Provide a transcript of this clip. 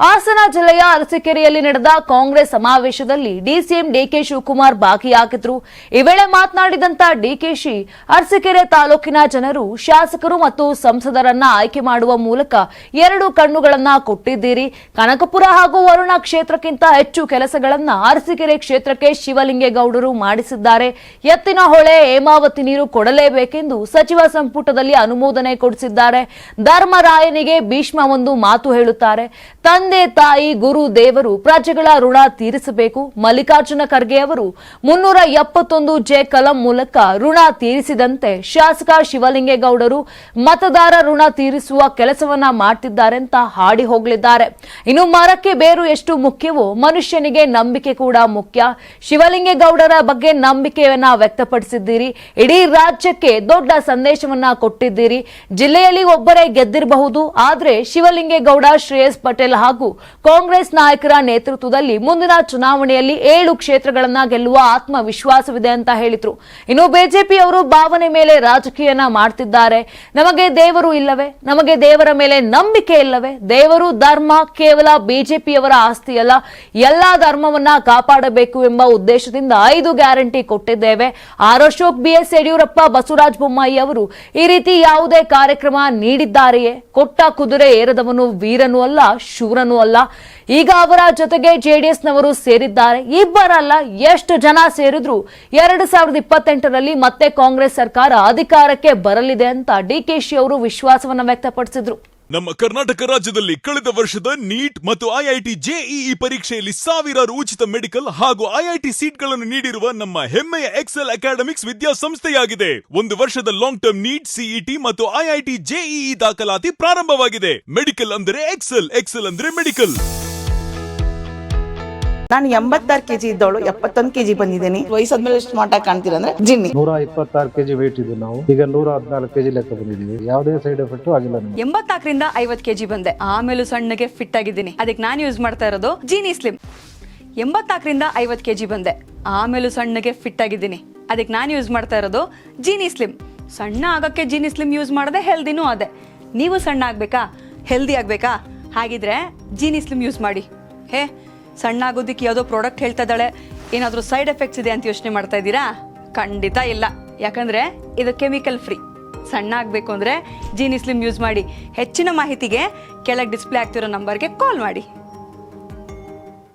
ಹಾಸನ ಜಿಲ್ಲೆಯ ಅರಸೀಕೆರೆಯಲ್ಲಿ ನಡೆದ ಕಾಂಗ್ರೆಸ್ ಸಮಾವೇಶದಲ್ಲಿ ಡಿಸಿಎಂ ಡಿಕೆ ಶಿವಕುಮಾರ್ ಭಾಗಿಯಾಗಿದ್ರು. ಈ ವೇಳೆ ಮಾತನಾಡಿದಂತ ಡಿಕೆಶಿ, ಅರಸೀಕೆರೆ ತಾಲೂಕಿನ ಜನರು ಶಾಸಕರು ಮತ್ತು ಸಂಸದರನ್ನ ಆಯ್ಕೆ ಮಾಡುವ ಮೂಲಕ 2 ಕಣ್ಣುಗಳನ್ನ ಕೊಟ್ಟಿದ್ದೀರಿ. ಕನಕಪುರ ಹಾಗೂ ವರುಣ ಕ್ಷೇತ್ರಕ್ಕಿಂತ ಹೆಚ್ಚು ಕೆಲಸಗಳನ್ನ ಅರಸೀಕೆರೆ ಕ್ಷೇತ್ರಕ್ಕೆ ಶಿವಲಿಂಗೇಗೌಡರು ಮಾಡಿಸಿದ್ದಾರೆ. ಎತ್ತಿನಹೊಳೆ ಹೇಮಾವತಿ ನೀರು ಕೊಡಲೇಬೇಕೆಂದು ಸಚಿವ ಸಂಪುಟದಲ್ಲಿ ಅನುಮೋದನೆ ಕೊಡಿಸಿದ್ದಾರೆ. ಧರ್ಮರಾಯನಿಗೆ ಭೀಷ್ಮ ಒಂದು ಮಾತು ಹೇಳುತ್ತಾರೆ, ತಂದೆ ತಾಯಿ ಗುರು ದೇವರು ಪ್ರಜೆಗಳ ಋಣ ತೀರಿಸಬೇಕು. ಮಲ್ಲಿಕಾರ್ಜುನ ಖರ್ಗೆ ಅವರು 371 ಕಲಂ ಮೂಲಕ ಋಣ ತೀರಿಸಿದಂತೆ ಶಾಸಕ ಶಿವಲಿಂಗೇಗೌಡರು ಮತದಾರ ಋಣ ತೀರಿಸುವ ಕೆಲಸವನ್ನ ಮಾಡ್ತಿದ್ದಾರೆ ಅಂತ ಹಾಡಿ ಹೋಗಲಿದ್ದಾರೆ. ಇನ್ನು ಮರಕ್ಕೆ ಬೇರು ಎಷ್ಟು ಮುಖ್ಯವೋ ಮನುಷ್ಯನಿಗೆ ನಂಬಿಕೆ ಕೂಡ ಮುಖ್ಯ. ಶಿವಲಿಂಗೇಗೌಡರ ಬಗ್ಗೆ ನಂಬಿಕೆಯನ್ನ ವ್ಯಕ್ತಪಡಿಸಿದ್ದೀರಿ. ಇಡೀ ರಾಜ್ಯಕ್ಕೆ ದೊಡ್ಡ ಸಂದೇಶವನ್ನ ಕೊಟ್ಟಿದ್ದೀರಿ. ಜಿಲ್ಲೆಯಲ್ಲಿ ಒಬ್ಬರೇ ಗೆದ್ದಿರಬಹುದು, ಆದ್ರೆ ಶಿವಲಿಂಗೇಗೌಡ, ಶ್ರೇಯಸ್ ಪಟೇಲ್ ಹಾಗೂ ಕಾಂಗ್ರೆಸ್ ನಾಯಕರ ನೇತೃತ್ವದಲ್ಲಿ ಮುಂದಿನ ಚುನಾವಣೆಯಲ್ಲಿ 7 ಕ್ಷೇತ್ರಗಳನ್ನ ಗೆಲ್ಲುವ ಆತ್ಮವಿಶ್ವಾಸವಿದೆ ಅಂತ ಹೇಳಿದ್ರು. ಇನ್ನು ಬಿಜೆಪಿಯವರು ಭಾವನೆ ಮೇಲೆ ರಾಜಕೀಯನ ಮಾಡ್ತಿದ್ದಾರೆ. ನಮಗೆ ದೇವರು ಇಲ್ಲವೇ? ನಮಗೆ ದೇವರ ಮೇಲೆ ನಂಬಿಕೆ ಇಲ್ಲವೇ? ದೇವರು ಧರ್ಮ ಕೇವಲ ಬಿಜೆಪಿಯವರ ಆಸ್ತಿಯಲ್ಲ, ಎಲ್ಲಾ ಧರ್ಮವನ್ನ ಕಾಪಾಡಬೇಕು ಎಂಬ ಉದ್ದೇಶದಿಂದ 5 ಗ್ಯಾರಂಟಿ ಕೊಟ್ಟಿದ್ದೇವೆ. ಆರ್ ಅಶೋಕ್, ಬಿಎಸ್ ಯಡಿಯೂರಪ್ಪ, ಬಸವರಾಜ ಬೊಮ್ಮಾಯಿ ಅವರು ಈ ರೀತಿ ಯಾವುದೇ ಕಾರ್ಯಕ್ರಮ ನೀಡಿದ್ದಾರೆಯೇ? ಕೊಟ್ಟ ಕುದುರೆ ಏರದವನು ವೀರನೂ ಅಲ್ಲ, ಶೂರನೂ ಅಲ್ಲ. ಈಗ ಅವರ ಜೊತೆಗೆ ಜೆಡಿಎಸ್ನವರು ಸೇರಿದ್ದಾರೆ. ಇಬ್ಬರಲ್ಲ, ಎಷ್ಟು ಜನ ಸೇರಿದ್ರು 2028ರಲ್ಲಿ ಮತ್ತೆ ಕಾಂಗ್ರೆಸ್ ಸರ್ಕಾರ ಅಧಿಕಾರಕ್ಕೆ ಬರಲಿದೆ ಅಂತ ಡಿಕೆಶಿ ಅವರು ವಿಶ್ವಾಸವನ್ನ ವ್ಯಕ್ತಪಡಿಸಿದ್ರು. ನಮ್ಮ ಕರ್ನಾಟಕ ರಾಜ್ಯದಲ್ಲಿ ಕಳೆದ ವರ್ಷದ ನೀಟ್ ಮತ್ತು ಐಐಟಿ ಜೆಇಇ ಪರೀಕ್ಷೆಯಲ್ಲಿ ಸಾವಿರಾರು ಉಚಿತ ಮೆಡಿಕಲ್ ಹಾಗೂ ಐಐಟಿ ಸೀಟ್ಗಳನ್ನು ನೀಡಿರುವ ನಮ್ಮ ಹೆಮ್ಮೆಯ ಎಕ್ಸೆಲ್ ಅಕಾಡೆಮಿಕ್ಸ್ ವಿದ್ಯಾಸಂಸ್ಥೆಯಾಗಿದೆ. 1 ವರ್ಷದ ಲಾಂಗ್ ಟರ್ಮ್ ನೀಟ್, ಸಿಇಟಿ ಮತ್ತು ಐಐಟಿ ಜೆಇಇ ದಾಖಲಾತಿ ಪ್ರಾರಂಭವಾಗಿದೆ. ಮೆಡಿಕಲ್ ಅಂದರೆ ಎಕ್ಸೆಲ್, ಎಕ್ಸೆಲ್ ಅಂದ್ರೆ ಮೆಡಿಕಲ್. ನಾನು 86 kg ಇದ್ದವಳು 71 kg ಬಂದಿದ್ದೀನಿ. ವಯಸ್ಸಾದ್ಮೇಲೆ ಸ್ಮಾರ್ಟ್ ಆಗಿ ಕಾಣ್ತೀರಾ ಅಂದ್ರೆ ಜಿನ್ನಿ. 126 kg ವೇಟ್ ಇದ್ದು ನಾವು ಈಗ 114 kg ಲೆಕ್ಕ ಬಂದಿದ್ದೀವಿ. ಯಾವುದೇ ಸೈಡ್ ಎಫೆಕ್ಟ್ ಆಗಿಲ್ಲ. 84ರಿಂದ 50 kg ಬಂದೆ, ಆಮೇಲೆ ಸಣ್ಣಗೆ ಫಿಟ್ ಆಗಿದ್ದೀನಿ. ಅದಕ್ಕೆ ನಾನು ಯೂಸ್ ಮಾಡ್ತಾ ಇರೋದು ಜೀನಿ ಸ್ಲಿಮ್. 84ರಿಂದ 50 kg ಬಂದೆ, ಆಮೇಲೆ ಸಣ್ಣಗೆ ಫಿಟ್ ಆಗಿದ್ದೀನಿ. ಅದಕ್ಕೆ ನಾನು ಯೂಸ್ ಮಾಡ್ತಾ ಇರೋದು ಜೀನಿ ಸ್ಲಿಮ್. ಸಣ್ಣ ಆಗಕ್ಕೆ ಜೀನಿ ಸ್ಲಿಮ್ ಯೂಸ್ ಮಾಡದೆ ಹೆಲ್ದಿನೂ ಅದೇ. ನೀವು ಸಣ್ಣ ಆಗ್ಬೇಕಾ, ಹೆಲ್ದಿ ಆಗ್ಬೇಕಾ? ಹಾಗಿದ್ರೆ ಜೀನಿ ಸ್ಲಿಮ್ ಯೂಸ್ ಮಾಡಿ. ಸಣ್ಣ ಆಗೋದಕ್ಕೆ ಯಾವುದೋ ಪ್ರಾಡಕ್ಟ್ ಹೇಳ್ತಾ ಇದ್ದಾಳೆ, ಏನಾದರೂ ಸೈಡ್ ಎಫೆಕ್ಟ್ಸ್ ಇದೆ ಅಂತ ಯೋಚನೆ ಮಾಡ್ತಾ ಇದ್ದೀರಾ? ಖಂಡಿತ ಇಲ್ಲ, ಯಾಕಂದ್ರೆ ಇದು ಕೆಮಿಕಲ್ ಫ್ರೀ. ಸಣ್ಣ ಆಗಬೇಕು ಅಂದ್ರೆ ಜೀನಿ ಸ್ಲಿಮ್ ಯೂಸ್ ಮಾಡಿ. ಹೆಚ್ಚಿನ ಮಾಹಿತಿಗೆ ಕೆಳಗೆ ಡಿಸ್ಪ್ಲೇ ಆಗ್ತಿರೋ ನಂಬರ್ಗೆ ಕಾಲ್ ಮಾಡಿ.